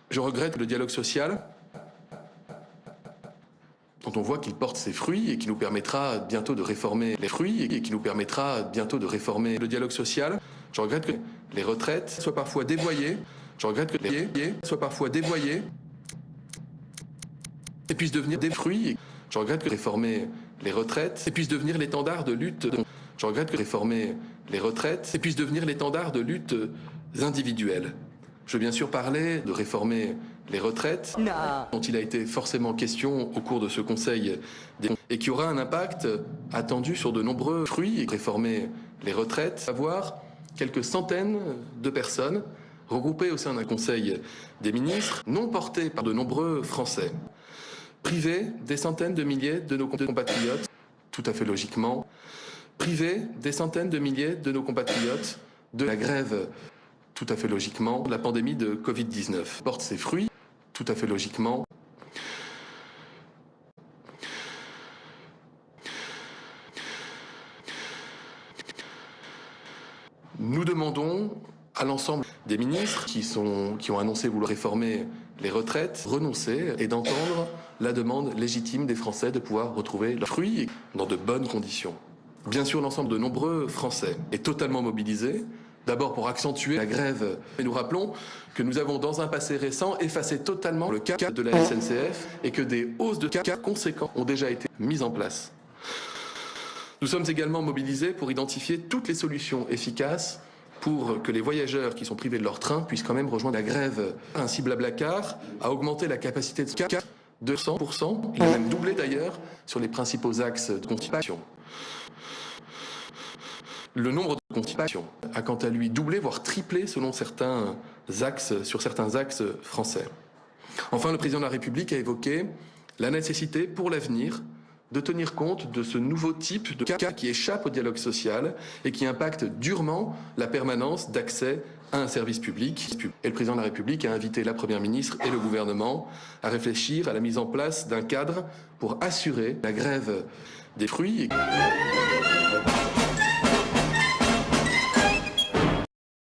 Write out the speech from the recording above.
Je regrette le dialogue social, dont on voit qu'il porte ses fruits et qui nous permettra bientôt de réformer les fruits et qui nous permettra bientôt de réformer le dialogue social. Je regrette que les retraites soient parfois dévoyées. Je regrette que les soient parfois dévoyées et puissent devenir des fruits. Je regrette que réformer les retraites et puissent devenir l'étendard de lutte. Je regrette que réformer les retraites et puissent devenir l'étendard de lutte individuelle. Je veux bien sûr parler de réformer les retraites, dont il a été forcément question au cours de ce Conseil, et qui aura un impact attendu sur de nombreux fruits. Réformer les retraites, avoir quelques centaines de personnes regroupées au sein d'un Conseil des ministres, non porté par de nombreux Français, priver des centaines de milliers de nos compatriotes, tout à fait logiquement, priver des centaines de milliers de nos compatriotes de la grève, tout à fait logiquement, la pandémie de Covid-19 porte ses fruits, tout à fait logiquement. Nous demandons à l'ensemble des ministres qui ont annoncé vouloir réformer les retraites, renoncer et d'entendre la demande légitime des Français de pouvoir retrouver leurs fruits dans de bonnes conditions. Bien sûr, l'ensemble de nombreux Français est totalement mobilisé, d'abord pour accentuer la grève. Et nous rappelons que nous avons, dans un passé récent, effacé totalement le cas de la SNCF et que des hausses de cas conséquents ont déjà été mises en place. Nous sommes également mobilisés pour identifier toutes les solutions efficaces pour que les voyageurs qui sont privés de leur train puissent quand même rejoindre la grève. Ainsi, Blablacar a augmenté la capacité de 100%. Il a même doublé d'ailleurs sur les principaux axes de constipation. Le nombre de constipations a quant à lui doublé, voire triplé selon certains axes, sur certains axes français. Enfin, le président de la République a évoqué la nécessité pour l'avenir de tenir compte de ce nouveau type de cas qui échappe au dialogue social et qui impacte durement la permanence d'accès à un service public. Et le président de la République a invité la Première ministre et le gouvernement à réfléchir à la mise en place d'un cadre pour assurer la grève des fruits.